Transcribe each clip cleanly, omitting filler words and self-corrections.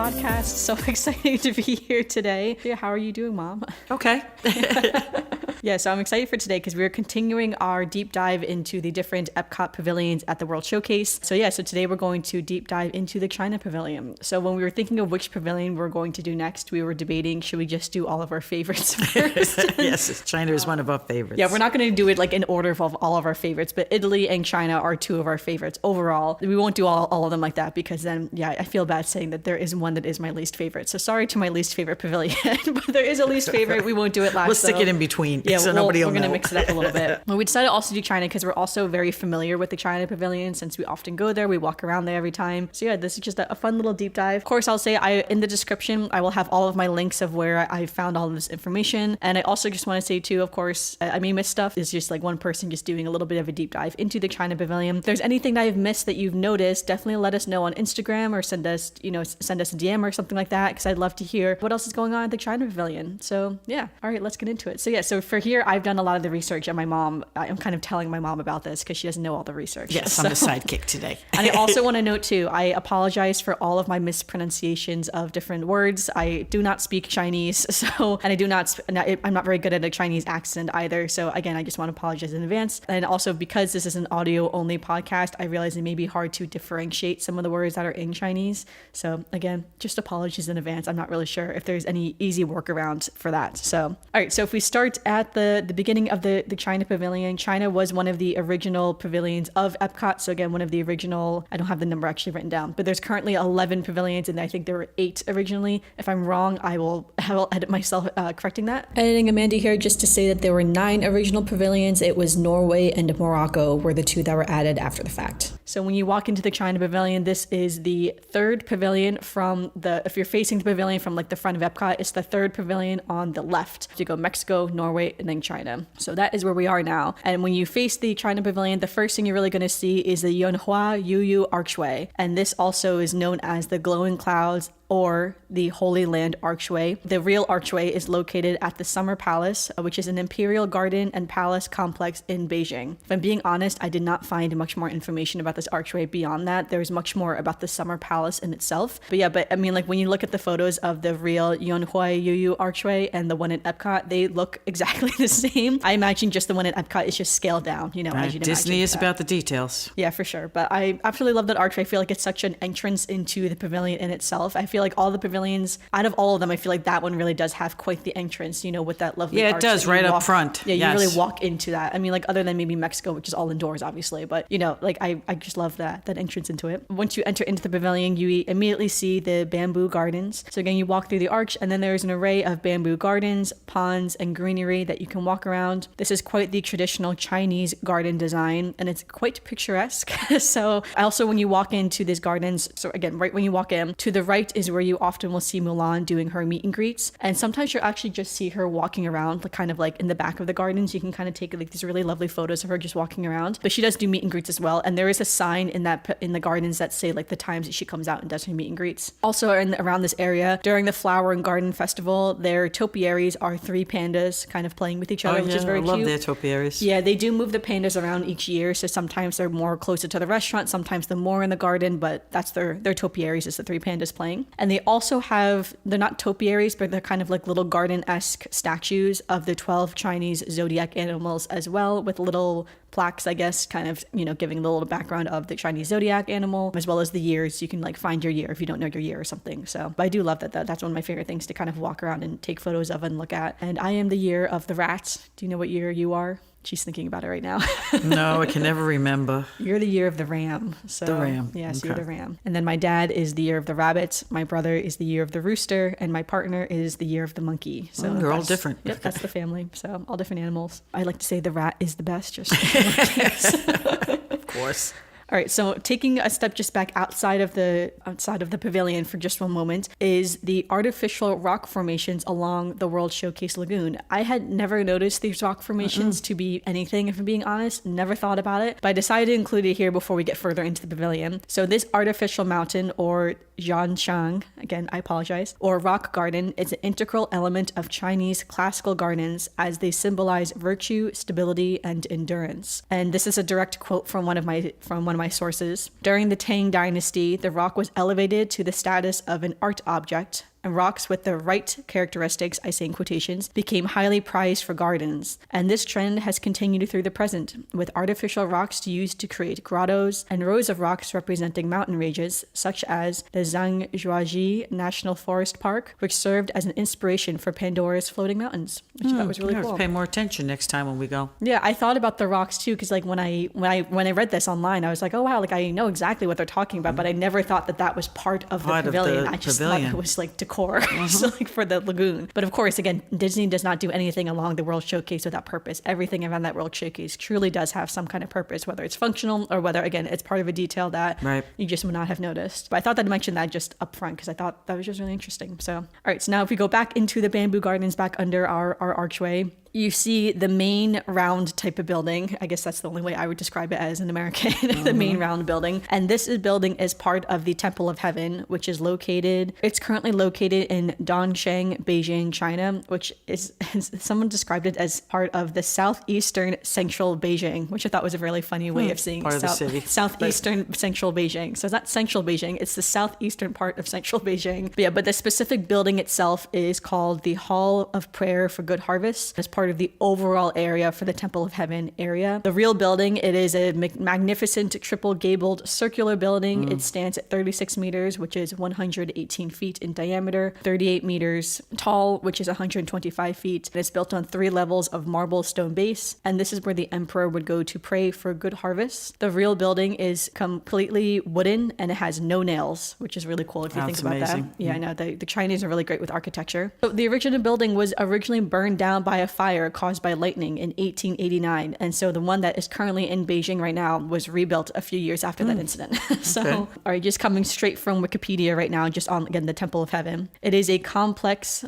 podcast. So excited to be here today. Yeah, how are you doing, Mom? Okay. Yeah, so I'm excited for today because we're continuing our deep dive into the different Epcot pavilions at the World Showcase. So today we're going to deep dive into the China Pavilion. So when we were thinking of which pavilion we're going to do next, we were debating, should we just do all of our favorites first? Yes, China is one of our favorites. Yeah, we're not going to do it like in order of all of our favorites, but Italy and China are two of our favorites overall. We won't do all of them like that because then, I feel bad saying that there is one that is my least favorite. So sorry to my least favorite pavilion, but there is a least favorite. We won't do it last. We'll stick it in between so nobody will know. We're going to mix it up a little bit. Well, we decided to also do China because we're also very familiar with the China Pavilion since we often go there. We walk around there every time. So this is just a fun little deep dive. Of course, I'll say in the description, I will have all of my links of where I found all of this information. And I also just want to say too, of course, I may miss stuff. It's just like one person just doing a little bit of a deep dive into the China Pavilion. If there's anything that I've missed that you've noticed, definitely let us know on Instagram or send us a DM or something like that because I'd love to hear what else is going on at the China Pavilion. So all right, let's get into it. So for here, I've done a lot of the research and my mom, I'm kind of telling my mom about this because she doesn't know all the research. Yes, I'm the sidekick today. And I also want to note too, I apologize for all of my mispronunciations of different words. I do not speak Chinese, and I'm not very good at a Chinese accent either. So again, I just want to apologize in advance. And also because this is an audio only podcast, I realize it may be hard to differentiate some of the words that are in Chinese. So again, just apologies in advance. I'm not really sure if there's any easy workaround for that. So, all right. So if we start at the beginning of the China Pavilion, China was one of the original pavilions of Epcot. So again, one of the original, I don't have the number actually written down, but there's currently 11 pavilions and I think there were 8 originally. If I'm wrong, I will edit myself correcting that. Editing Amanda here just to say that there were 9 original pavilions. It was Norway and Morocco were the 2 that were added after the fact. So when you walk into the China Pavilion, this is the 3rd pavilion if you're facing the pavilion from like the front of Epcot, it's the 3rd pavilion on the left. You go Mexico, Norway, and then China. So that is where we are now. And when you face the China Pavilion, the first thing you're really going to see is the Yunhua Yuyu Archway. And this also is known as the Glowing Clouds or the Holy Land Archway. The real archway is located at the Summer Palace, which is an imperial garden and palace complex in Beijing. If I'm being honest, I did not find much more information about this archway beyond that. There's much more about the Summer Palace in itself. But I mean, like when you look at the photos of the real Yunhua Yuyu Archway and the one at Epcot, they look exactly the same. I imagine just the one at Epcot is just scaled down, as you'd Disney imagine. is about the details. Yeah, for sure. But I absolutely love that archway. I feel like it's such an entrance into the pavilion in itself. I feel like all the pavilions, out of all of them, I feel like that one really does have quite the entrance, with that lovely arch. Yeah, it does, right up front. Yeah, you really walk into that. I mean, like other than maybe Mexico, which is all indoors, obviously. But, I just love that entrance into it. Once you enter into the pavilion, you immediately see the bamboo gardens. So again, you walk through the arch and then there's an array of bamboo gardens, ponds, and greenery that you can walk around. This is quite the traditional Chinese garden design and it's quite picturesque. So also when you walk into these gardens, so again, right when you walk in, to the right is where you often will see Mulan doing her meet and greets. And sometimes you'll actually just see her walking around, kind of like in the back of the gardens. You can kind of take like these really lovely photos of her just walking around. But she does do meet and greets as well. And there is a sign in the gardens that say like the times that she comes out and does her meet and greets. Also around this area, during the Flower and Garden Festival, their topiaries are 3 pandas kind of playing with each other, which is very cute. I love their topiaries. Yeah, they do move the pandas around each year. So sometimes they're more closer to the restaurant, sometimes they're more in the garden, but that's their topiaries is the 3 pandas playing. And they also they're not topiaries, but they're kind of like little garden-esque statues of the 12 Chinese zodiac animals as well, with little plaques, I guess, kind of, giving the little background of the Chinese zodiac animal, as well as the years. You can like find your year if you don't know your year or something. So, but I do love that. That's one of my favorite things to kind of walk around and take photos of and look at. And I am the year of the rat. Do you know what year you are? She's thinking about it right now. No, I can never remember. You're the year of the ram. So, the ram. Yes, Okay. You're the ram. And then my dad is the year of the rabbit. My brother is the year of the rooster. And my partner is the year of the monkey. So they're all different. Yep, that's the family. So all different animals. I like to say the rat is the best. Just Of course. All right, so taking a step just back outside of the pavilion for just one moment is the artificial rock formations along the World Showcase Lagoon. I had never noticed these rock formations to be anything, if I'm being honest, never thought about it, but I decided to include it here before we get further into the pavilion. So this artificial mountain, or Zhanshang, again, I apologize, or rock garden, is an integral element of Chinese classical gardens as they symbolize virtue, stability, and endurance. And this is a direct quote from one of my my sources. During the Tang Dynasty, the rock was elevated to the status of an art object, and rocks with the right characteristics, I say in quotations, became highly prized for gardens. And this trend has continued through the present, with artificial rocks used to create grottos and rows of rocks representing mountain ranges, such as the Zhangjiajie National Forest Park, which served as an inspiration for Pandora's floating mountains, which I thought was really cool. Pay more attention next time when we go. Yeah, I thought about the rocks too, because like when I read this online, I was like, oh wow, like I know exactly what they're talking about, but I never thought that was part of the pavilion. I just thought it was like decor. So like for the lagoon. But of course, again, Disney does not do anything along the World Showcase without purpose. Everything around that World Showcase truly does have some kind of purpose, whether it's functional or whether, again, it's part of a detail that you just would not have noticed. But I thought I'd mention that just up front because I thought that was just really interesting. So, all right, so now if we go back into the bamboo gardens back under our archway, you see the main round type of building. I guess that's the only way I would describe it as an American, the main round building. And this building is part of the Temple of Heaven, which is it's currently located in Dongsheng, Beijing, China, which is, someone described it as part of the southeastern central Beijing, which I thought was a really funny way of saying part of the city. Southeastern central Beijing. So it's not central Beijing, it's the southeastern part of central Beijing. But yeah, but the specific building itself is called the Hall of Prayer for Good Harvest. As part of the overall area for the Temple of Heaven area. The real building, it is a magnificent triple gabled circular building. It stands at 36 meters, which is 118 feet in diameter, 38 meters tall, which is 125 feet. And it's built on 3 levels of marble stone base. And this is where the emperor would go to pray for good harvest. The real building is completely wooden and it has no nails, which is really cool if you think about that. Yeah, I know. The Chinese are really great with architecture. So the original building was originally burned down by a fire caused by lightning in 1889. And so the one that is currently in Beijing right now was rebuilt a few years after that incident. All right, just coming straight from Wikipedia right now, just on, again, the Temple of Heaven. It is a complex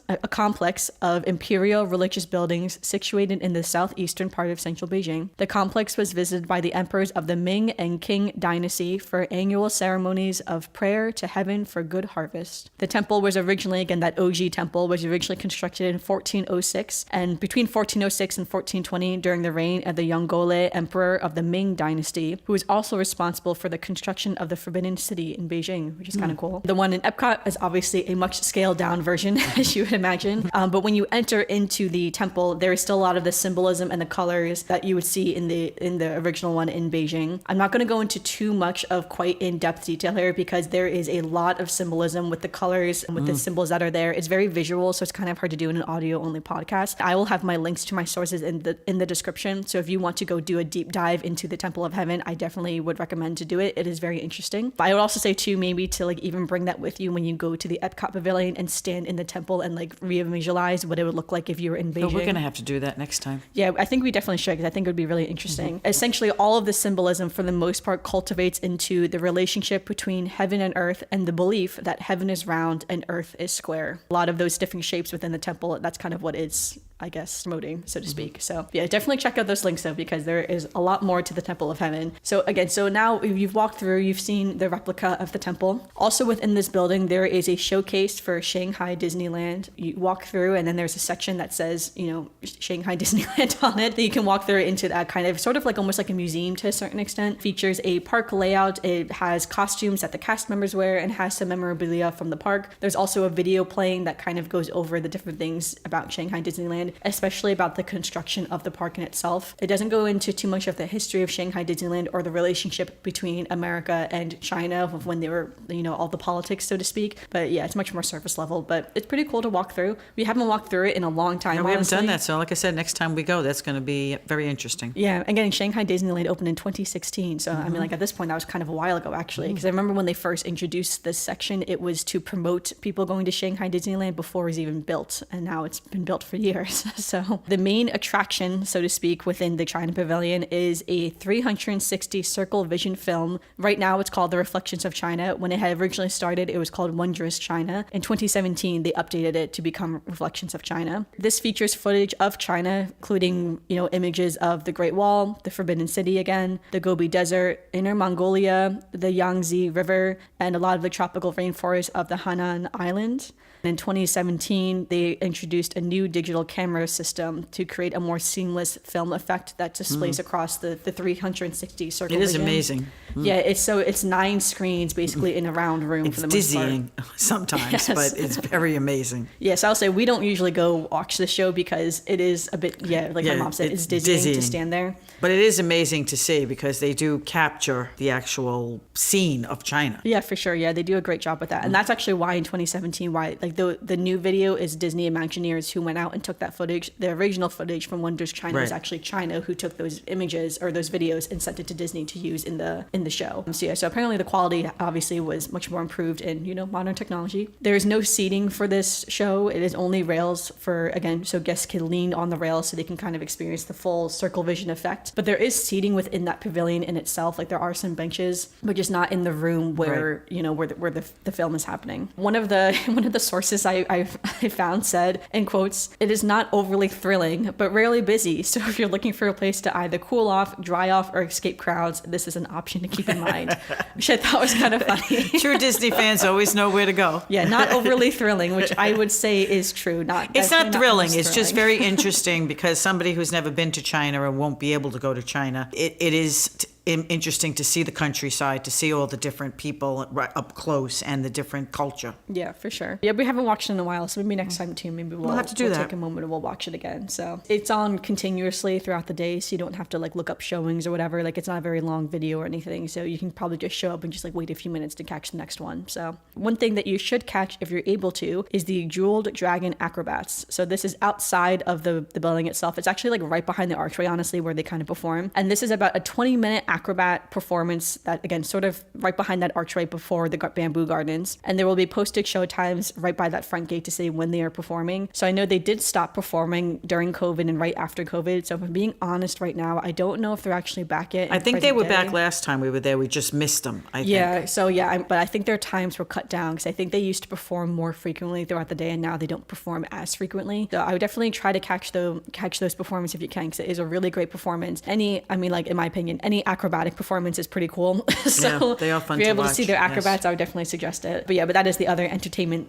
of imperial religious buildings situated in the southeastern part of central Beijing. The complex was visited by the emperors of the Ming and Qing dynasty for annual ceremonies of prayer to heaven for good harvest. The temple was originally, again, that OG temple was originally constructed in 1406, and between 1406 and 1420 during the reign of the Yonggole emperor of the Ming dynasty, who was also responsible for the construction of the Forbidden City in Beijing, which is kind of cool. The one in Epcot is obviously a much scaled down version, as you would imagine. But when you enter into the temple, there is still a lot of the symbolism and the colors that you would see in the original one in Beijing. I'm not going to go into too much of quite in-depth detail here because there is a lot of symbolism with the colors and with the symbols that are there. It's very visual, so it's kind of hard to do in an audio-only podcast. I will have my links to my sources in the description. So if you want to go do a deep dive into the Temple of Heaven, I definitely would recommend to do it. It is very interesting. But I would also say too, maybe to like even bring that with you when you go to the Epcot Pavilion and stand in the temple and like visualize what it would look like if you were in Beijing. But we're going to have to do that next time. Yeah, I think we definitely should because I think it would be really interesting. Essentially, all of the symbolism for the most part cultivates into the relationship between heaven and earth and the belief that heaven is round and earth is square. A lot of those different shapes within the temple, that's kind of what it's, I guess, promoting, so to speak. So yeah, definitely check out those links though, because there is a lot more to the Temple of Heaven. So again, so now you've walked through, you've seen the replica of the temple. Also within this building, there is a showcase for Shanghai Disneyland. You walk through and then there's a section that says, Shanghai Disneyland on it that you can walk through into that kind of sort of like almost like a museum to a certain extent. Features a park layout. It has costumes that the cast members wear and has some memorabilia from the park. There's also a video playing that kind of goes over the different things about Shanghai Disneyland, especially about the construction of the park in itself. It doesn't go into too much of the history of Shanghai Disneyland or the relationship between America and China of when they were, all the politics, so to speak. But yeah, it's much more surface level, but it's pretty cool to walk through. We haven't walked through it in a long time. No, we haven't done that. So like I said, next time we go, that's going to be very interesting. Yeah. Again, Shanghai Disneyland opened in 2016. So I mean, like at this point, that was kind of a while ago actually, because I remember when they first introduced this section, it was to promote people going to Shanghai Disneyland before it was even built. And now it's been built for years. So the main attraction, so to speak, within the China Pavilion is a 360 circle vision film. Right now it's called The Reflections of China. When it had originally started, it was called Wondrous China. In 2017, they updated it to become Reflections of China. This features footage of China, including, images of the Great Wall, the Forbidden City again, the Gobi Desert, Inner Mongolia, the Yangtze River, and a lot of the tropical rainforest of the Hainan Island. In 2017, they introduced a new digital camera camera system to create a more seamless film effect that displays across the 360 circle It is vision. amazing. Yeah, it's 9 screens basically in a round room for the most part. Dizzying sometimes, Yes. but it's very amazing. Yes, I'll say we don't usually go watch the show because it is a bit, like my mom said, it's dizzying to stand there. But it is amazing to see because they do capture the actual scene of China. Yeah, for sure. Yeah, they do a great job with that. And that's actually why in 2017, like the new video is Disney Imagineers who went out and took that footage. The original footage from Wonders China is Right. actually China who took those images or those videos and sent it to Disney to use in the show. So apparently the quality obviously was much more improved in, modern technology. There's no seating for this show. It is only rails so guests can lean on the rails so they can kind of experience the full circle vision effect. But there is seating within that pavilion in itself. Like there are some benches, but just not in the room where, where the film is happening. One of the sources I found said, in quotes, "It is not overly thrilling, but rarely busy. So if you're looking for a place to either cool off, dry off, or escape crowds, this is an option to keep in mind," which I thought was kind of funny. True Disney fans always know where to go. Yeah, not overly thrilling, which I would say is true. It's not thrilling. most It's just thrilling. very interesting because somebody who's never been to China and won't be able to go to China, it is interesting to see the countryside, to see all the different people right up close and the different culture. Yeah, for sure. Yeah, we haven't watched it in a while, so maybe next time too. Maybe we'll have to do that. Take a moment and we'll watch it again. So it's on continuously throughout the day, so you don't have to like look up showings or whatever. Like it's not a very long video or anything, so you can probably just show up and just like wait a few minutes to catch the next one. So one thing that you should catch if you're able to is the Jeweled Dragon Acrobats. So this is outside of the building itself. It's actually like right behind the archway, honestly, where they kind of perform. And this is about a 20-minute acrobat performance that, again, sort of right behind that archway before the bamboo gardens. And there will be posted show times right by that front gate to say when they are performing. So I know they did stop performing during COVID and right after COVID. So if I'm being honest right now, I don't know if they're actually back yet. I think they were back last time we were there. We just missed them, I think. Yeah, so yeah, but I think their times were cut down because I think they used to perform more frequently throughout the day and now they don't perform as frequently. So I would definitely try to catch those performances if you can because it is a really great performance. In my opinion, any acrobatic performance is pretty cool. So Yeah, they are fun if you're to able to see watch, their yes. acrobats, I would definitely suggest it. But that is the other entertainment,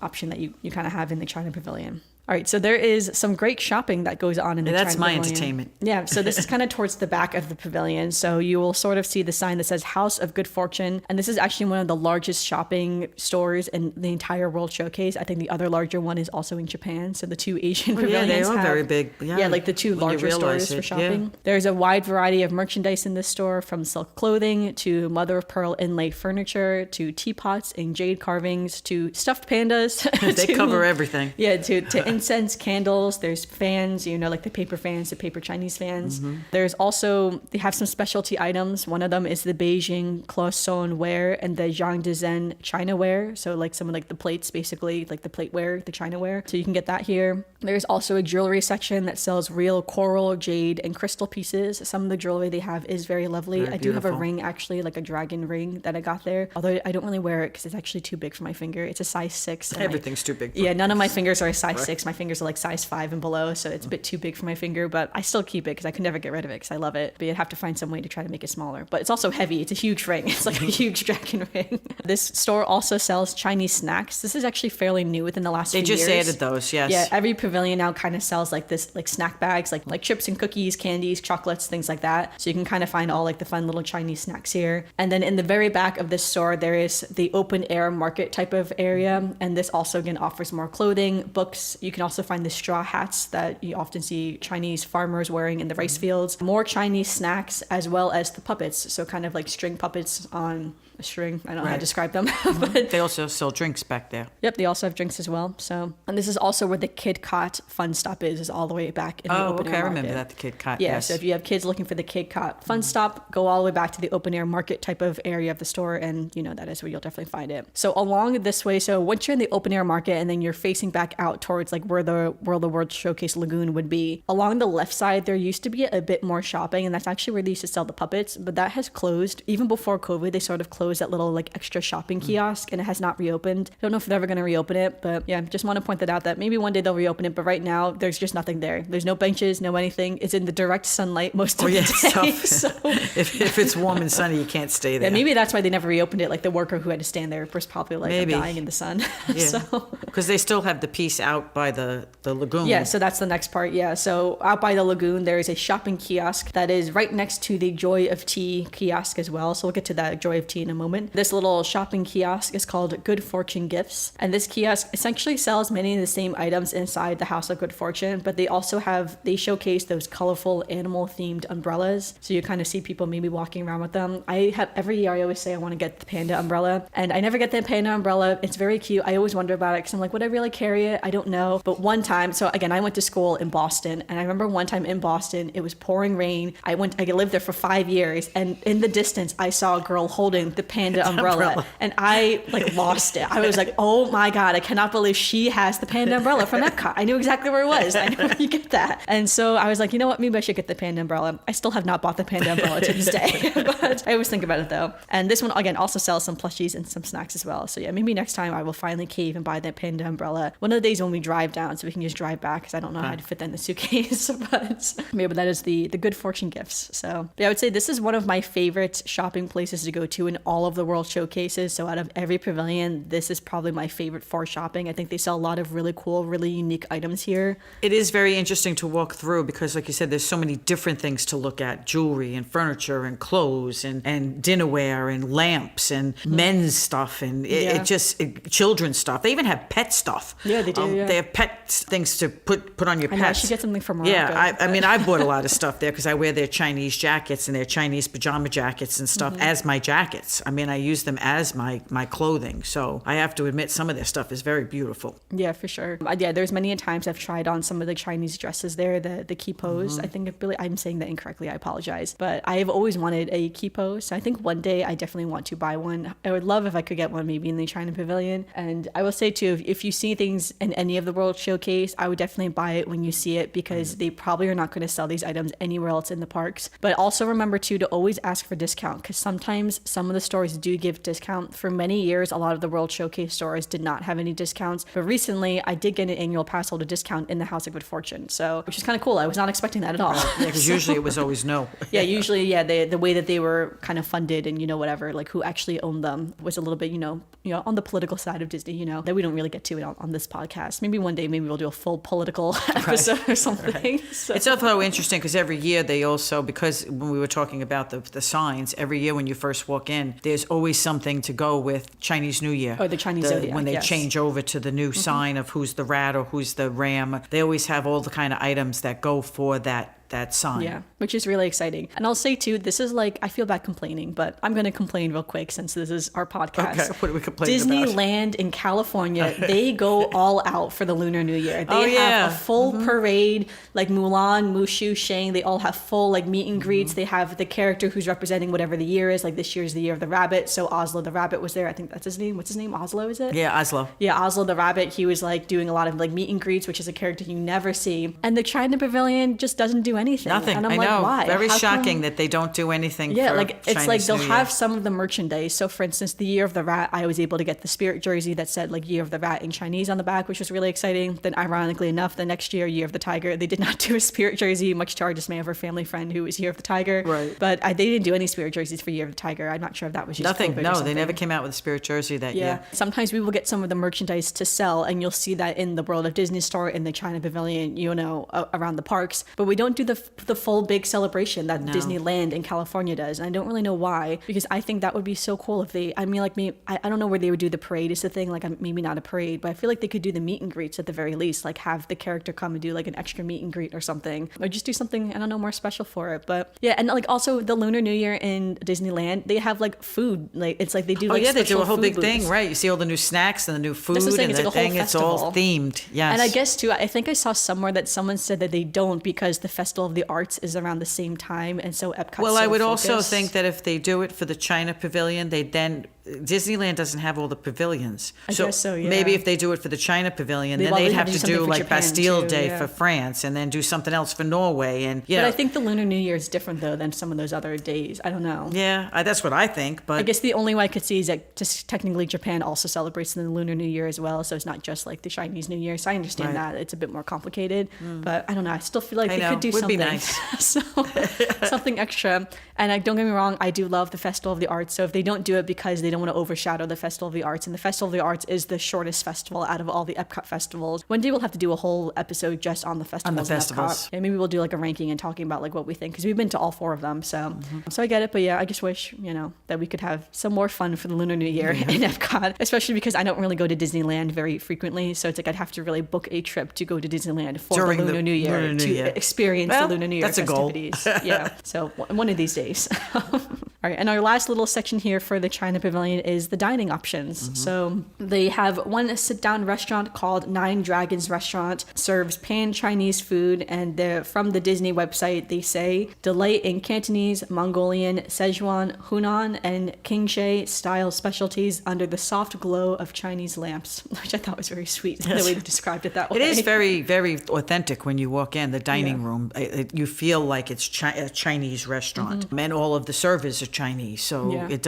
option that you kind of have in the China Pavilion. All right, so there is some great shopping that goes on in the China That's my Pavilion. entertainment. Yeah, so this is kind of towards the back of the pavilion. So you will sort of see the sign that says House of Good Fortune. And this is actually one of the largest shopping stores in the entire World Showcase. I think the other larger one is also in Japan. So the two Asian pavilions they are have, very big. Yeah, like the two when you larger realize stores for it, shopping. yeah. There's a wide variety of merchandise in this store, from silk clothing to mother of pearl inlaid furniture to teapots and jade carvings to stuffed pandas. They cover everything. Yeah, to incense, candles. There's fans, like the paper fans, the paper Chinese fans. Mm-hmm. There's also, they have some specialty items. One of them is the Beijing Cloisonne ware and the Zhangdezhen China ware. So like some of like the plates, basically like the plateware, the China ware. So you can get that here. There's also a jewelry section that sells real coral, jade, and crystal pieces. Some of the jewelry they have is very lovely. Very I do have a beautiful. ring, actually, like a dragon ring that I got there. Although I don't really wear it because it's actually too big for my finger. It's a size 6. and Everything's too big. Yeah, none of my fingers are a size 6. My fingers are like size 5 and below, so it's a bit too big for my finger, but I still keep it because I can never get rid of it because I love it. But you'd have to find some way to try to make it smaller. But it's also heavy. It's a huge ring. It's like a huge dragon ring. This store also sells Chinese snacks. This is actually fairly new within the last They few just years. added those, yes. Yeah, every pavilion now kind of sells like this, like snack bags, like chips and cookies, candies, chocolates, things like that. So you can kind of find all like the fun little Chinese snacks here. And then in the very back of this store, there is the open air market type of area. And this also again offers more clothing, books. You can also find the straw hats that you often see Chinese farmers wearing in the rice fields. More Chinese snacks as well as the puppets. So kind of like string puppets on a string. I don't know how to describe them. But They also sell drinks back there. yep, they also have drinks as well. So, and this is also where the Kid Cot Fun Stop is all the way back in the Oh, open okay. air I market. remember that, the Kid Cot. Yeah, yes. so if you have kids looking for the Kid Cot Fun Stop, go all the way back to the open air market type of area of the store, and that is where you'll definitely find it. So along this way, so once you're in the open air market and then you're facing back out towards like where the World Showcase Lagoon would be, along the left side there used to be a bit more shopping, and that's actually where they used to sell the puppets, but that has closed. Even before COVID, they sort of closed closed that little like extra shopping kiosk, and it has not reopened. I don't know if they're ever going to reopen it, but yeah, just want to point that out, that maybe one day they'll reopen it, but right now there's just nothing there. There's no benches, no anything. It's in the direct sunlight most of the day. So if it's warm and sunny, you can't stay there. yeah, maybe that's why they never reopened it. Like the worker who had to stand there was probably like dying in the sun. Yeah. So because they still have the piece out by the lagoon. yeah, so that's the next part. Yeah, so out by the lagoon, there is a shopping kiosk that is right next to the Joy of Tea kiosk as well. So we'll get to that Joy of Tea in a moment. This little shopping kiosk is called Good Fortune Gifts. And this kiosk essentially sells many of the same items inside the House of Good Fortune, but they showcase those colorful animal themed umbrellas. So you kind of see people maybe walking around with them. Every year I always say I want to get the panda umbrella, and I never get the panda umbrella. It's very cute. I always wonder about it because I'm like, would I really carry it? I don't know. But one time, so again, I went to school in Boston, and I remember one time in Boston, it was pouring rain. I lived there for 5 years, and in the distance, I saw a girl holding the panda umbrella, and I like lost it. I was like, oh my God, I cannot believe she has the panda umbrella from Epcot. I knew exactly where it was. I know where you get that. And so I was like, you know what? Maybe I should get the panda umbrella. I still have not bought the panda umbrella to this day, but I always think about it though. And this one, again, also sells some plushies and some snacks as well. So yeah, maybe next time I will finally cave and buy that panda umbrella. One of the days when we drive down, so we can just drive back, because I don't know how to fit that in the suitcase. But yeah, but that is the Good Fortune Gifts. So yeah, I would say this is one of my favorite shopping places to go to in all of the World Showcases. So out of every pavilion, this is probably my favorite for shopping. I think they sell a lot of really cool, really unique items here. It is very interesting to walk through because, like you said, there's so many different things to look at: jewelry and furniture and clothes and dinnerware and lamps and men's stuff and children's stuff. They even have pet stuff. Yeah, they do. They have pet things to put on your pets. I should get something from Morocco. Yeah, I mean, I bought a lot of stuff there because I wear their Chinese jackets and their Chinese pajama jackets and stuff as my jackets. I mean, I use them as my clothing. So I have to admit, some of their stuff is very beautiful. Yeah, for sure. Yeah, there's many times I've tried on some of the Chinese dresses there, the kipos. I think I'm saying that incorrectly. I apologize. But I have always wanted a kipo. So I think one day I definitely want to buy one. I would love if I could get one maybe in the China Pavilion. And I will say too, if you see things in any of the World Showcase, I would definitely buy it when you see it, because they probably are not going to sell these items anywhere else in the parks. But also remember too to always ask for discount, because sometimes some of the stores do give discount. For many years, a lot of the World Showcase stores did not have any discounts. But recently, I did get an annual pass holder discount in the House of Good Fortune. So, which is kind of cool. I was not expecting that at all. Yeah, because usually it was always no. Yeah, usually, the way that they were kind of funded and, whatever, like who actually owned them was a little bit, on the political side of Disney, that we don't really get to it on this podcast. Maybe one day, maybe we'll do a full political episode or something. Right. So. It's also interesting because every year they also, because when we were talking about the signs, every year when you first walk in, there's always something to go with Chinese New Year. Oh, the Chinese Zodiac, when they change over to the new sign of who's the rat or who's the ram, they always have all the kind of items that go for that sign. Yeah, which is really exciting. And I'll say too, this is like, I feel bad complaining, but I'm going to complain real quick since this is our podcast. Okay, what are we complaining about? Disneyland in California, they go all out for the Lunar New Year. They have a full parade, like Mulan, Mushu, Shang, they all have full like meet and greets. They have the character who's representing whatever the year is, like this year's the year of the rabbit. So Oslo the rabbit was there. I think that's his name. What's his name? Oslo, is it? Yeah, Oslo. Yeah, Oslo the rabbit. He was like doing a lot of like meet and greets, which is a character you never see. And the China Pavilion just doesn't do anything. Nothing. And I'm I know. Why? Very shocking that they don't do anything. Yeah, for like it's Chinese like they'll New have Year. some of the merchandise. So for instance, the Year of the Rat, I was able to get the Spirit jersey that said like Year of the Rat in Chinese on the back, which was really exciting. Then ironically enough, the next year, Year of the Tiger, they did not do a Spirit jersey, much to our dismay of our family friend who was Year of the Tiger. Right. But they didn't do any Spirit jerseys for Year of the Tiger. I'm not sure if that was just nothing. COVID or No, something. they never came out with a Spirit jersey that year. Sometimes we will get some of the merchandise to sell, and you'll see that in the World of Disney store, in the China Pavilion, around the parks. But we don't do the full big celebration that Disneyland in California does. And I don't really know why, because I think that would be so cool if they, I don't know where they would do the parade is the thing, like maybe not a parade, but I feel like they could do the meet and greets at the very least, like have the character come and do like an extra meet and greet or something, or just do something, I don't know, more special for it. But yeah, and like also the Lunar New Year in Disneyland, they have like food, like it's like they do they do a whole big booths. thing, right? You see all the new snacks and the new food That's the thing, and it's the like a whole thing, it's all themed. Yes. And I guess too, I think I saw somewhere that someone said that they don't because the Festival of the Arts is around the same time, and so Epcot's Well, I would focused. also think that if they do it for the China Pavilion, they then Disneyland doesn't have all the pavilions. I guess so, yeah. Maybe if they do it for the China Pavilion, then Well, they'd they'd have have to to do do something for like Japan, Bastille too, Day yeah. for France, and then do something else for Norway, and But I think the Lunar New Year is different though than some of those other days. I don't know. yeah, that's what I think. But I guess the only way I could see is that just technically Japan also celebrates the Lunar New Year as well, so it's not just like the Chinese New Year. So I understand Right. that it's a bit more complicated, but I don't know. I still feel like I they know. could do Would be something, nice. so something extra. And don't get me wrong, I do love the Festival of the Arts. So if they don't do it because they don't want to overshadow the Festival of the Arts, and the Festival of the Arts is the shortest festival out of all the Epcot festivals. One day we'll have to do a whole episode just on the festivals. in festivals. Epcot. And maybe we'll do like a ranking and talking about like what we think, because we've been to all 4 of them. So I get it, but yeah, I just wish that we could have some more fun for the Lunar New Year in Epcot, especially because I don't really go to Disneyland very frequently. So it's like I'd have to really book a trip to go to Disneyland for During the Lunar New Year Lunar New to Year. experience Well, the Lunar New Year that's a goal. festivities. Yeah, so one of these days. All right, and our last little section here for the China Pavilion is the dining options. So they have one sit-down restaurant called Nine Dragons Restaurant, serves pan-Chinese food, and they're from the Disney website. They say delight in Cantonese, Mongolian, Szechuan, Hunan, and Qingshe style specialties under the soft glow of Chinese lamps, which I thought was very sweet. The way they described it that way. it is very, very authentic when you walk in the dining room. You feel like it's a Chinese restaurant, and all of the servers are Chinese, so Yeah. it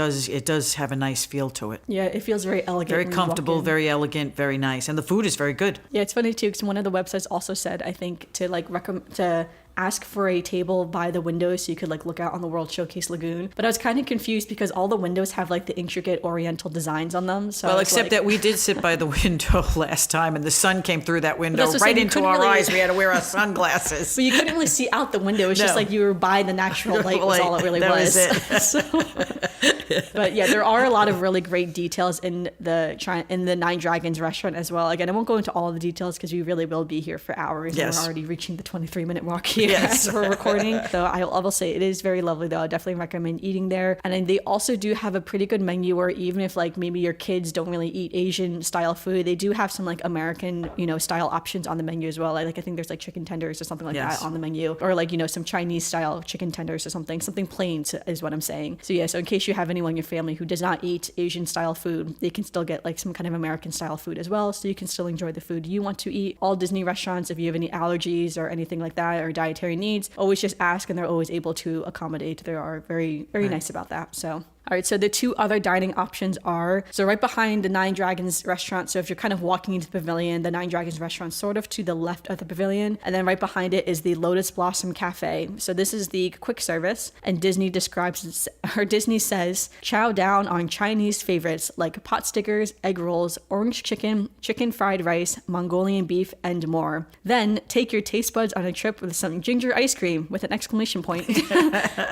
does have a nice feel to it. Yeah, it feels very elegant. Very when you walk comfortable, in. very elegant, very nice, and the food is very good. Yeah, it's funny too because one of the websites also said I think to like to ask for a table by the window so you could like look out on the World Showcase Lagoon. But I was kind of confused because all the windows have like the intricate Oriental designs on them. So Well, I was except like, that we did sit by the window last time, and the sun came through that window that's what I'm right saying, you into couldn't our really- eyes. We had to wear our sunglasses. But you couldn't really see out the window. It was just No. like you were by the natural light was all it really That was. was it. But yeah, there are a lot of really great details in the Nine Dragons restaurant as well. Again, I won't go into all the details because we really will be here for hours. And Yes. we're already reaching the 23-minute mark here Yes. as we're recording. So I will say it is very lovely though. I definitely recommend eating there. And then they also do have a pretty good menu where even if like maybe your kids don't really eat Asian style food, they do have some like American, style options on the menu as well. Like I think there's like chicken tenders or something like Yes. that on the menu, or like, some Chinese style chicken tenders or something plain is what I'm saying. So yeah, so in case you have anyone in your family who does not eat Asian style food, they can still get like some kind of American style food as well. So you can still enjoy the food you want to eat. All Disney restaurants, if you have any allergies or anything like that or dietary needs, always just ask and they're always able to accommodate. They are very, very nice about that. So all right, so the 2 other dining options are, so right behind the Nine Dragons restaurant, so if you're kind of walking into the pavilion, the Nine Dragons restaurant sort of to the left of the pavilion, and then right behind it is the Lotus Blossom Cafe. So this is the quick service, and Disney says, chow down on Chinese favorites like pot stickers, egg rolls, orange chicken, chicken fried rice, Mongolian beef, and more. Then take your taste buds on a trip with some ginger ice cream with an exclamation point.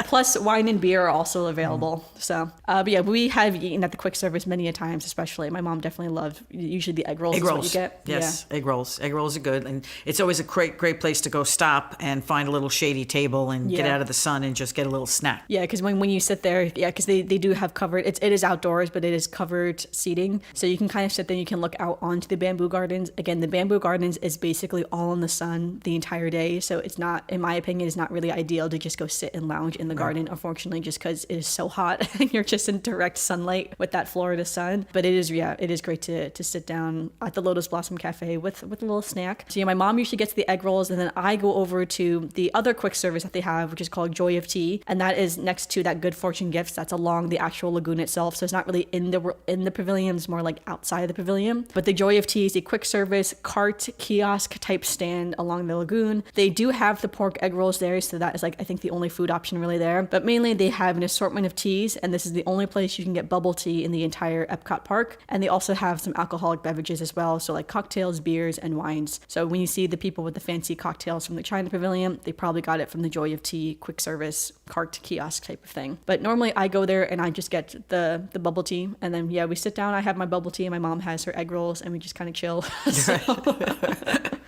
Plus wine and beer are also available. So, but yeah, we have eaten at the quick service many a times, especially. My mom definitely loved usually the egg rolls. Egg is rolls. What you get. Yes, egg rolls. Egg rolls are good. And it's always a great place to go stop and find a little shady table and get Yeah. out of the sun and just get a little snack. Yeah, because when you sit there, because they do have covered, it is outdoors, but it is covered seating. So you can kind of sit there and you can look out onto the bamboo gardens. Again, the bamboo gardens is basically all in the sun the entire day. So it's not, in my opinion, it's not really ideal to just go sit and lounge in the garden, unfortunately, just because it is so hot and you're just in direct sunlight with that Florida sun. But it is great to sit down at the Lotus Blossom Cafe with a little snack. So yeah, my mom usually gets the egg rolls, and then I go over to the other quick service that they have, which is called Joy of Tea, and that is next to that Good Fortune Gifts. That's along the actual lagoon itself, so it's not really in the pavilion. It's more like outside of the pavilion. But the Joy of Tea is a quick service cart kiosk type stand along the lagoon. They do have the pork egg rolls there, so that is like I think the only food option really there. But mainly they have an assortment of teas, and this is the only place you can get bubble tea in the entire Epcot park. And they also have some alcoholic beverages as well, so like cocktails, beers, and wines. So when you see the people with the fancy cocktails from the China Pavilion, they probably got it from the Joy of Tea quick service cart kiosk type of thing. But normally I go there and I just get the bubble tea, and then we sit down, I have my bubble tea, and my mom has her egg rolls, and we just kind of chill.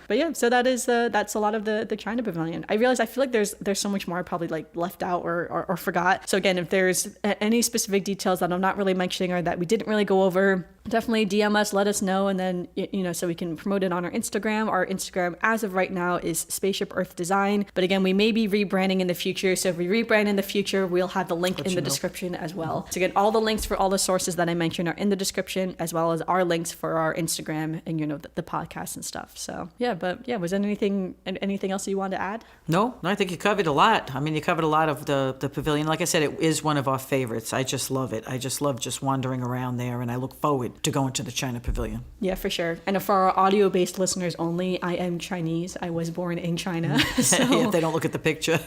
But yeah, so that's a lot of the China Pavilion. I feel like there's so much more I probably like left out or forgot. So again, if there's any specific details that I'm not really mentioning or that we didn't really go over, definitely DM us, let us know, and then, so we can promote it on our Instagram. Our Instagram as of right now is Spaceship Earth Design. But again, we may be rebranding in the future. So if we rebrand in the future, we'll have the link in the description as well. So again, all the links for all the sources that I mentioned are in the description, as well as our links for our Instagram and, the podcast and stuff. So was there anything else you wanted to add? No, I think you covered a lot. I mean, you covered a lot of the pavilion. Like I said, it is one of our favorites. I just love it. I just love just wandering around there, and I look forward to going to the China Pavilion. Yeah, for sure. And for our audio-based listeners only, I am Chinese. I was born in China. So, if they don't look at the picture.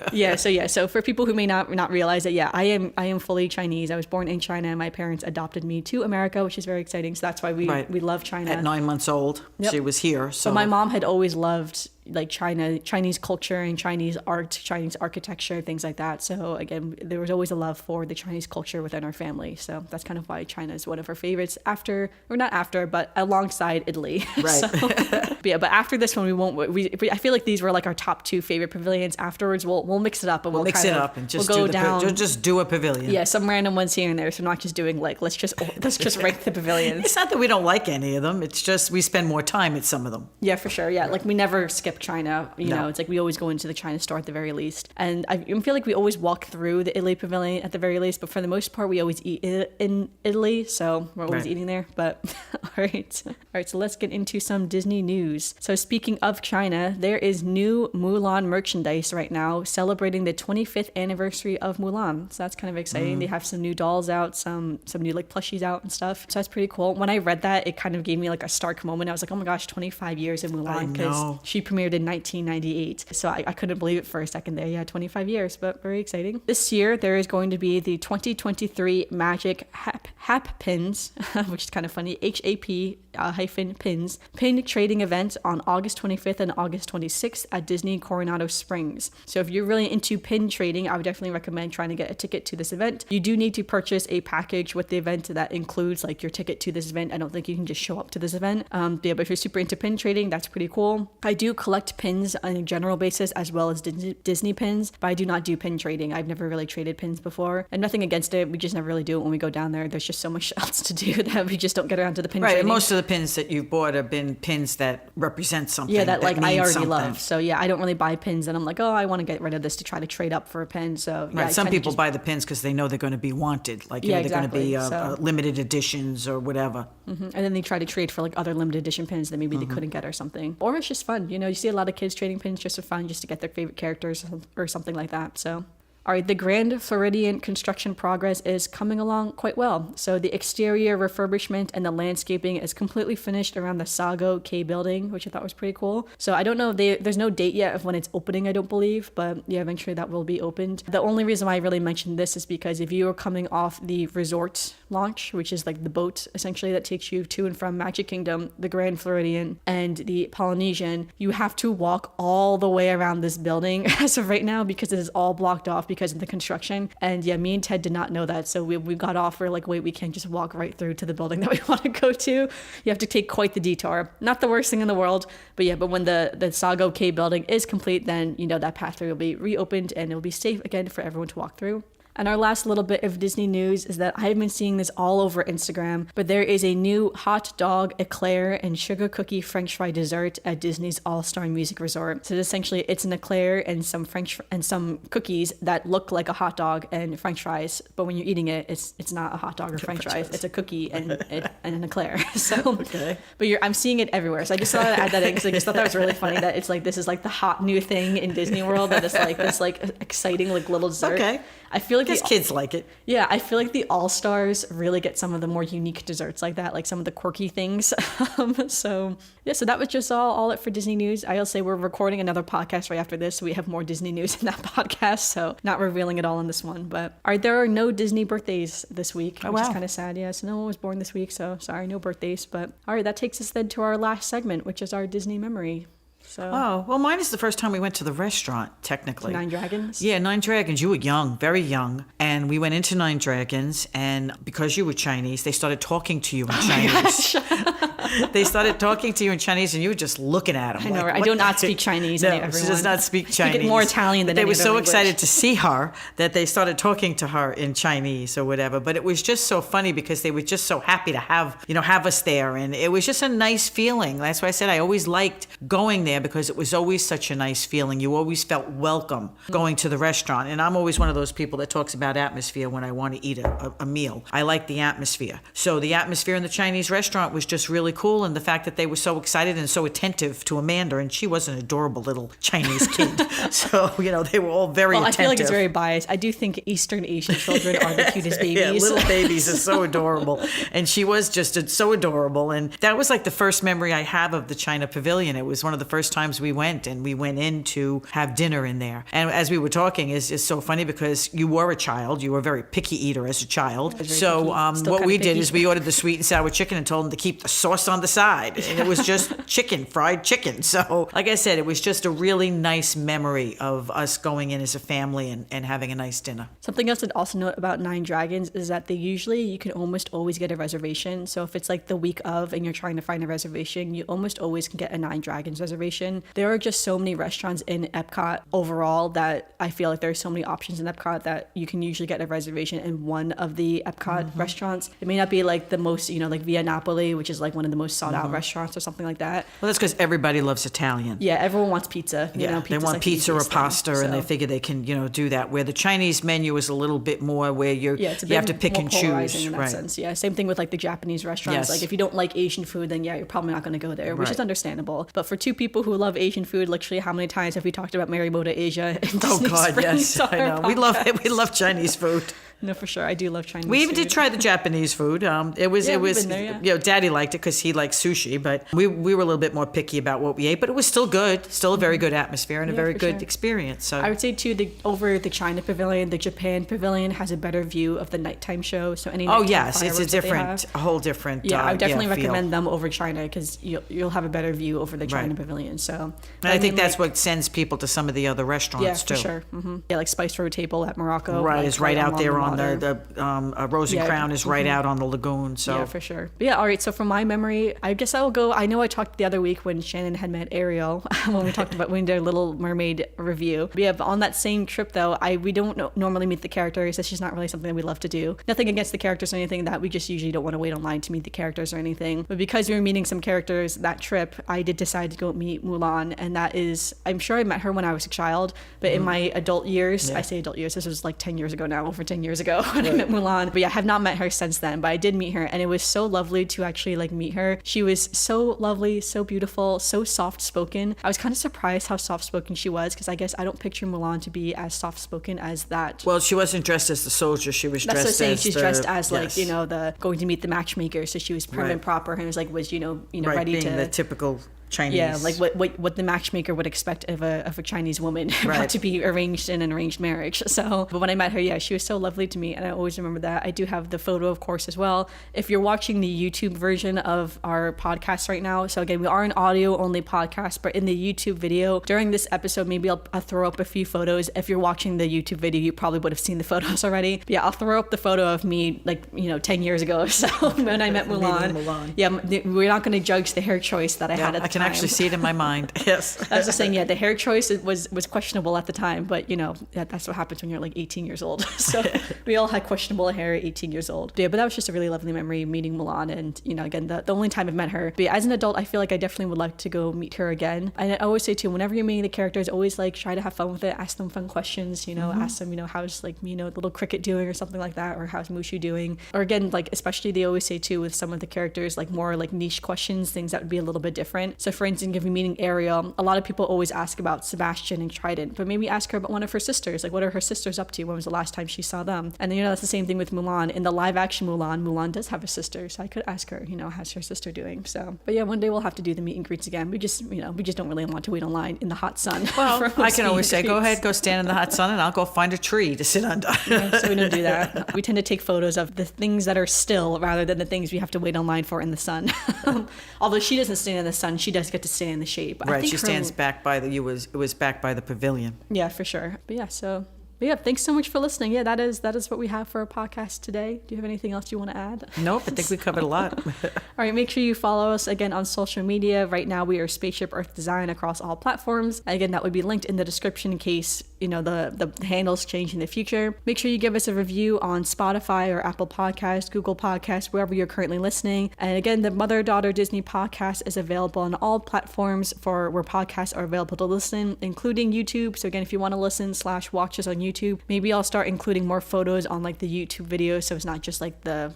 So for people who may not realize that, I am fully Chinese. I was born in China, and my parents adopted me to America, which is very exciting. So that's why we love China. At 9 months old, she was here. So but my mom had always loved like Chinese culture and Chinese art, Chinese architecture, things like that. So again, there was always a love for the Chinese culture within our family. So that's kind of why China is one of our favorites but alongside Italy. Right. But after this one, I feel like these were like our top 2 favorite pavilions. Afterwards, we'll mix it up and we'll mix it up and just just do a pavilion. Yeah, some random ones here and there. So not just doing like, let's just rank the pavilions. It's not that we don't like any of them. It's just we spend more time at some of them. Yeah, for sure. Yeah, like we never skip China. It's like we always go into the China store at the very least. And I feel like we always walk through the Italy pavilion at the very least, but for the most part, we always eat in Italy. So we're always eating there. But all right. So let's get into some Disney news. So speaking of China, there is new Mulan merchandise right now celebrating the 25th anniversary of Mulan. So that's kind of exciting. They have some new dolls out, some new like plushies out and stuff. So that's pretty cool. When I read that, it kind of gave me like a stark moment. I was like, oh my gosh, 25 years of Mulan, because she premiered in 1998. So I couldn't believe it for a second there. Yeah, 25 years, but very exciting. This year, there is going to be the 2023 Magic Hap Pins, which is kind of funny, HAP-pins, pin trading event on August 25th and August 26th at Disney Coronado Springs. So if you're really into pin trading, I would definitely recommend trying to get a ticket to this event. You do need to purchase a package with the event that includes like your ticket to this event. I don't think you can just show up to this event. But if you're super into pin trading, that's pretty cool. I do collect pins on a general basis as well as Disney pins, but I do not do pin trading. I've never really traded pins before, and nothing against it. We just never really do it when we go down there. There's just so much else to do that we just don't get around to the pin trading. Right, and most of the pins that you've bought have been pins that represent something. Yeah, that like I already something. love. So yeah, I don't really buy pins, and I'm like, oh, I want to get rid of this to try to trade up for a pin. So yeah, some people buy the pins because they know they're going to be wanted, like they're going to be limited editions or whatever. Mm-hmm. And then they try to trade for like other limited edition pins that maybe they couldn't get or something. Or it's just fun, you see a lot of kids trading pins just for fun, just to get their favorite characters or something like that. So all right, the Grand Floridian construction progress is coming along quite well. So the exterior refurbishment and the landscaping is completely finished around the Sago K building, which I thought was pretty cool. So I don't know if there's no date yet of when it's opening, I don't believe, but yeah, eventually that will be opened. The only reason why I really mentioned this is because if you are coming off the resort launch, which is like the boat essentially that takes you to and from Magic Kingdom, the Grand Floridian, and the Polynesian, you have to walk all the way around this building as of right now because it is all blocked off because of the construction. And yeah, me and Ted did not know that, so we got off. We're like, wait, we can't just walk right through to the building that we want to go to. You have to take quite the detour. Not the worst thing in the world, but when the Sago K building is complete, then that pathway will be reopened and it will be safe again for everyone to walk through. And our last little bit of Disney news is that I've been seeing this all over Instagram, but there is a new hot dog, eclair, and sugar cookie french fry dessert at Disney's All-Star Music Resort. So essentially it's an eclair and some cookies that look like a hot dog and french fries, but when you're eating it, it's not a hot dog or french fries. It's a cookie and an eclair. So, okay. But I'm seeing it everywhere. So I just thought I'd add that in because I just thought that was really funny that it's like this is like the hot new thing in Disney World that is like this like exciting like little dessert. Okay. I feel like kids like it. Yeah, I feel like the All-Stars really get some of the more unique desserts like that, like some of the quirky things. So that was just all it for Disney news. I'll say we're recording another podcast right after this, so we have more Disney news in that podcast, so not revealing it all in this one. But there are no Disney birthdays this week, which is kind of sad. Yeah, so no one was born this week, so sorry, no birthdays. But all right, that takes us then to our last segment, which is our Disney memory. So Oh, well, mine is the first time we went to the restaurant, technically. Nine Dragons. Yeah, Nine Dragons. You were young, very young. And we went into Nine Dragons, and because you were Chinese, they started talking to you in Chinese. They started talking to you in Chinese, and you were just looking at them. I know, like, right? I what do the not heck? speak Chinese. No, everyone. she does not speak Chinese. Speak it more Italian than They any were other so language. excited to see her that they started talking to her in Chinese or whatever. But it was just so funny because they were just so happy to have us there, and it was just a nice feeling. That's why I said I always liked going there because it was always such a nice feeling. You always felt welcome going to the restaurant, and I'm always one of those people that talks about atmosphere when I want to eat a meal. I like the atmosphere. So the atmosphere in the Chinese restaurant was just really cool, and the fact that they were so excited and so attentive to Amanda, and she was an adorable little Chinese kid. So, they were all very Well, attentive. I feel like it's very biased. I do think Eastern Asian children are the cutest babies. Yeah, little babies are so adorable. And she was just so adorable. And that was like the first memory I have of the China Pavilion. It was one of the first times we went, and we went in to have dinner in there. And as we were talking, is so funny because you were a child. You were a very picky eater as a child. So what we did is we ordered the sweet and sour chicken and told them to keep the sauce on the side. And it was just chicken, fried chicken. So like I said, it was just a really nice memory of us going in as a family and having a nice dinner. Something else to also note about Nine Dragons is that you can almost always get a reservation. So if it's like the week of and you're trying to find a reservation, you almost always can get a Nine Dragons reservation. There are just so many restaurants in Epcot overall that I feel like there's so many options in Epcot that you can usually get a reservation in one of the Epcot restaurants. It may not be like the most, like Via Napoli, which is like one of the most sought out restaurants or something like that. Well, that's because everybody loves Italian. Yeah, everyone wants pizza. They Pizza's want like the pizza or easiest pasta, thing, and they so. figure they can, do that. Where the Chinese menu is a little bit more where you have to pick more and polarizing choose. in that Right. sense. Yeah, same thing with like the Japanese restaurants. Yes. Like if you don't like Asian food, then you're probably not going to go there, which is Right. understandable. But for two people who love Asian food, literally, how many times have we talked about Marimoto Asia? Oh God, yes, I know. We love it. We love Chinese food. No, for sure. I do love Chinese We even food. did try the Japanese food. It was, we've been there, yeah. Daddy liked it because he likes sushi, but we were a little bit more picky about what we ate, but it was still good, still a very good atmosphere and a very for good sure. experience. So I would say too, over the China Pavilion, the Japan Pavilion has a better view of the nighttime show. So any nighttime yes, it's fireworks a whole different. Yeah, I would definitely feel. recommend them over China because you'll have a better view over the China Right. Pavilion. So And I think that's what sends people to some of the other restaurants yeah, too. for sure. Yeah, like Spice Road Table at Morocco. Right, like, is right out along there the on water. the Rose and Yeah, Crown is right out on the lagoon. So Yeah, for sure. But yeah, all right. So from my memory, I guess I'll go. I know I talked the other week when Shannon had met Ariel when we talked about when we did a Little Mermaid review. But yeah, but on that same trip though, we don't normally meet the characters. It's just not really something that we love to do. Nothing against the characters or anything. That we just usually don't want to wait online to meet the characters or anything. But because we were meeting some characters that trip, I did decide to go meet Mulan, and that is, I'm sure I met her when I was a child, but in my adult years, I say adult years. This was like 10 years ago now, over 10 years ago when I met Mulan. But yeah, I have not met her since then, but I did meet her, and it was so lovely to actually like meet her. She was so lovely, so beautiful, so soft spoken. I was kind of surprised how soft spoken she was because I guess I don't picture Mulan to be as soft spoken as that. Well, she wasn't dressed as the soldier. She was That's what I'm dressed saying. as She's the, dressed as like yes. the going to meet the matchmaker, so she was prim and Right. proper, and was like was right, ready being to the typical Chinese. Yeah, like what the matchmaker would expect of a Chinese woman, Right. not to be arranged in an arranged marriage. So, but when I met her, yeah, she was so lovely to me, and I always remember that. I do have the photo, of course, as well. If you're watching the YouTube version of our podcast right now, so again, we are an audio only podcast, but in the YouTube video during this episode, maybe I'll throw up a few photos. If you're watching the YouTube video, you probably would have seen the photos already. But yeah, I'll throw up the photo of me 10 years ago or so when I met Mulan. Meeting Mulan. Yeah, we're not going to judge the hair choice that I had at the I can time. actually see it in my mind. Yes. I was just saying, yeah, the hair choice was questionable at the time, but that's what happens when you're like 18 years old. So we all had questionable hair at 18 years old. Yeah, but that was just a really lovely memory meeting Mulan, and again, the only time I've met her. But yeah, as an adult, I feel like I definitely would like to go meet her again. And I always say too, whenever you're meeting the characters, always like try to have fun with it, ask them fun questions, ask them, how's little cricket doing or something like that, or how's Mushu doing, or again, like especially they always say too with some of the characters, like more like niche questions, things that would be a little bit different. So for instance, if you're meeting Ariel, a lot of people always ask about Sebastian and Trident, but maybe ask her about one of her sisters, like what are her sisters up to, when was the last time she saw them? And then that's the same thing with Mulan. In the live action Mulan does have a sister, so I could ask her, how's her sister doing? So but yeah, one day we'll have to do the meet and greets again. We just don't really want to wait online in the hot sun. Well, for I most can always meet say, and go greets. ahead, go stand in the hot sun, and I'll go find a tree to sit under. So we don't do that. We tend to take photos of the things that are still rather than the things we have to wait online for in the sun. Although she doesn't stand in the sun, she just get to stay in the shape. But I Right, think she stands back by it was back by the pavilion. Yeah, for sure. But yeah, thanks so much for listening. Yeah, that is what we have for our podcast today. Do you have anything else you want to add? Nope, I think we covered a lot. All right, make sure you follow us again on social media. Right now, we are Spaceship Earth Design across all platforms. Again, that would be linked in the description in case, the handles change in the future. Make sure you give us a review on Spotify or Apple Podcasts, Google Podcasts, wherever you're currently listening. And again, the Mother-Daughter Disney podcast is available on all platforms where podcasts are available to listen, including YouTube. So again, if you want to listen / watch us on YouTube, maybe I'll start including more photos on like the YouTube video, so it's not just like the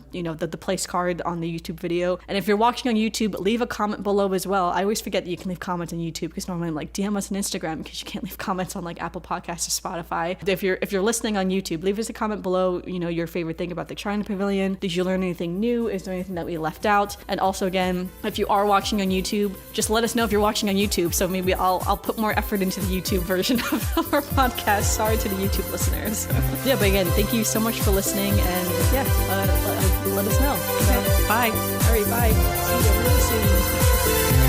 place card on the YouTube video. And if you're watching on YouTube, leave a comment below as well. I always forget that you can leave comments on YouTube, because normally I'm like, DM us on Instagram, because you can't leave comments on like Apple Podcasts or Spotify. If you're listening on YouTube, leave us a comment below, your favorite thing about the China Pavilion. Did you learn anything new? Is there anything that we left out? And also, again, if you are watching on YouTube, just let us know if you're watching on YouTube, so maybe I'll put more effort into the YouTube version of our podcast. Sorry to the YouTube listeners. Yeah, but again, thank you so much for listening, and yeah, let us know. So, Bye. All right, bye. See you really soon.